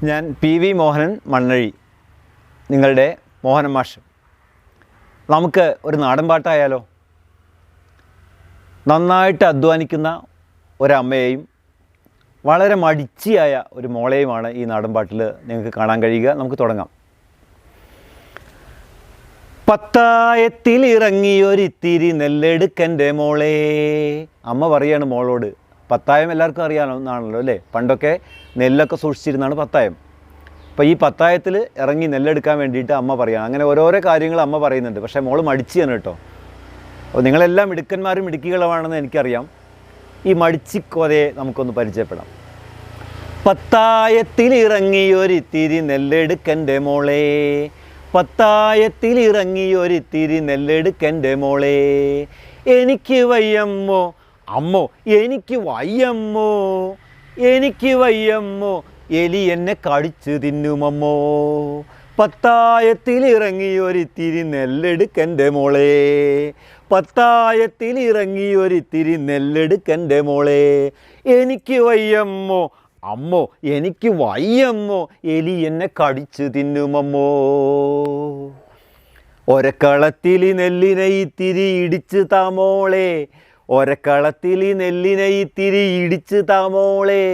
ഞാൻ പി.വി. മോഹനൻ മണ്ണഴി, നിങ്ങളുടെ മോഹനൻ മാഷ്. നമുക്ക് ഒരു നാടൻ പാട്ടായാലോ? നന്നായിട്ട് അധ്വാനിക്കുന്ന ഒരമ്മയെയും വളരെ മടിച്ചിയായ ഒരു മോളെയുമാണ് ഈ നാടൻ പാട്ടിൽ നിങ്ങൾക്ക് കാണാൻ കഴിയുക. നമുക്ക് തുടങ്ങാം. പത്തായത്തിൽ ഇറങ്ങിയൊരിത്തിരി നെല്ലെടുക്കൻ്റെ മോളെ. അമ്മ പറയാണ് മോളോട്. പത്തായം എല്ലാവർക്കും അറിയാവുന്നതാണല്ലോ അല്ലേ? പണ്ടൊക്കെ നെല്ലൊക്കെ സൂക്ഷിച്ചിരുന്നാണ് പത്തായം. അപ്പോൾ ഈ പത്തായത്തിൽ ഇറങ്ങി നെല്ലെടുക്കാൻ വേണ്ടിയിട്ട് അമ്മ പറയുകയാണ്. അങ്ങനെ ഓരോരോ കാര്യങ്ങൾ അമ്മ പറയുന്നുണ്ട്. പക്ഷേ മോള് മടിച്ചിയാണ് കേട്ടോ. അപ്പോൾ നിങ്ങളെല്ലാം മിടുക്കന്മാരും മിടുക്കികളുമാണെന്ന് എനിക്കറിയാം. ഈ മടിച്ചിക്കോതയെ നമുക്കൊന്ന് പരിചയപ്പെടാം. പത്തായത്തിൽ ഇറങ്ങിയൊരിത്തിരി നെല്ലെടുക്കൻ്റെ മോളെ, പത്തായത്തിൽ ഇറങ്ങിയൊരിത്തിരി നെല്ലെടുക്കൻ്റെ മോളെ, എനിക്ക് വയ്യമ്മോ അമ്മോ എനിക്ക് വയ്യമ്മോ, എനിക്ക് വയ്യമ്മോ എലി എന്നെ കടിച്ചു തിന്നുമമ്മോ, പത്തായത്തിൽ ഇറങ്ങിയൊരിത്തിരി നെല്ലെടുക്കൻ്റെ മോളെ, പത്തായത്തിൽ ഇറങ്ങിയൊരിത്തിരി നെല്ലെടുക്കൻ്റെ മോളെ, എനിക്ക് വയ്യമ്മോ അമ്മോ എനിക്ക് വയ്യമ്മോ എലി എന്നെ കടിച്ചു തിന്നുമമ്മോ, ഒരക്കളത്തിൽ നെല്ലിനെ ഇത്തിരി ഇടിച്ച് താമോളെ, ഒരക്കളത്തിൽ നെല്ലിനെ ഇത്തിരി ഇടിച്ച് താമോളെ,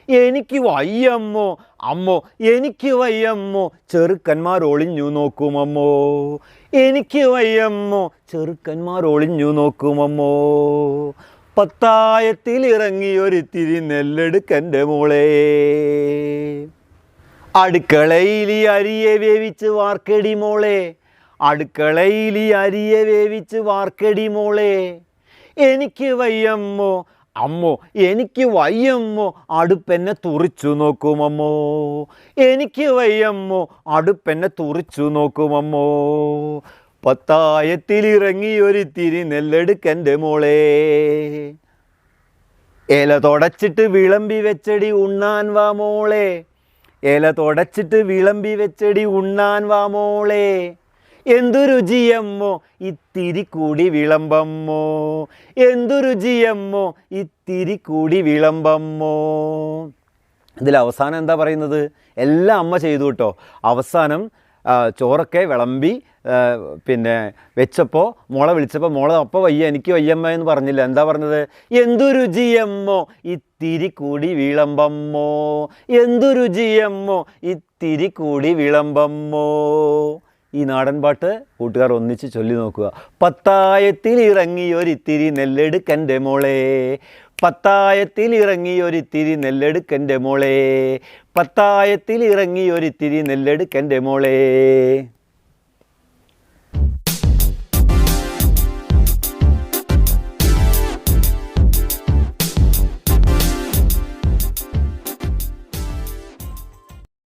എനിക്ക് വയ്യമ്മോ അമ്മോ എനിക്ക് വയ്യമ്മോ ചെറുക്കന്മാർ ഒളിഞ്ഞു നോക്കുമമ്മോ, എനിക്ക് വയ്യമ്മോ ചെറുക്കന്മാർ ഒളിഞ്ഞു നോക്കുമമ്മോ, പത്തായത്തിൽ ഇറങ്ങിയൊരിത്തിരി നെല്ലെടുക്കൻ്റെ മോളെ, അടുക്കളയിൽ അരിയെ വേവിച്ച് വാർക്കടി മോളെ, അടുക്കളയിൽ അരിയെ വേവിച്ച് വാർക്കടി മോളെ, എനിക്ക് വയ്യമ്മോ അമ്മോ എനിക്ക് വയ്യമ്മോ അടുപ്പെന്നെ തുറിച്ചു നോക്കുമമ്മോ, എനിക്ക് വയ്യമ്മോ അടുപ്പെന്നെ തുറിച്ചു നോക്കുമമ്മോ, പത്തായത്തിൽ ഇറങ്ങിയൊരിത്തിരി നെല്ലെടുക്കൻ്റെ മോളെ, ഇല തുടച്ചിട്ട് വിളമ്പി വെച്ചടി ഉണ്ണാൻ വാ മോളെ, ഇല തുടച്ചിട്ട് വിളമ്പി വെച്ചടി ഉണ്ണാൻ വാ മോളെ, എന്തു രുചിയമ്മോ ഇത്തിരി കൂടി വിളമ്പമ്മോ, എന്തു രുചിയമ്മോ ഇത്തിരി കൂടി വിളമ്പമ്മോ. ഇതിൽ അവസാനം എന്താ പറയുന്നത്? എല്ലാം അമ്മ ചെയ്തു കേട്ടോ. അവസാനം ചോറൊക്കെ വിളമ്പി പിന്നെ വെച്ചപ്പോൾ മോളെ വിളിച്ചപ്പോൾ മോളെ അപ്പോൾ വയ്യ എനിക്ക് വയ്യമ്മ എന്ന് പറഞ്ഞില്ല. എന്താ പറഞ്ഞത്? എന്തു രുചിയമ്മോ ഇത്തിരി കൂടി വിളമ്പമ്മോ, എന്തു രുചിയമ്മോ ഇത്തിരി കൂടി വിളമ്പമ്മോ. ഈ നാടൻ പാട്ട് കൂട്ടുകാർ ഒന്നിച്ച് ചൊല്ലി നോക്കുക. പത്തായത്തിൽ ഇറങ്ങിയൊരിത്തിരി നെല്ലെടുക്കൻ്റെ മോളെ, പത്തായത്തിൽ ഇറങ്ങിയൊരിത്തിരി നെല്ലെടുക്കൻ്റെ മോളെ, പത്തായത്തിൽ ഇറങ്ങിയൊരിത്തിരി നെല്ലെടുക്കൻ്റെ മോളെ.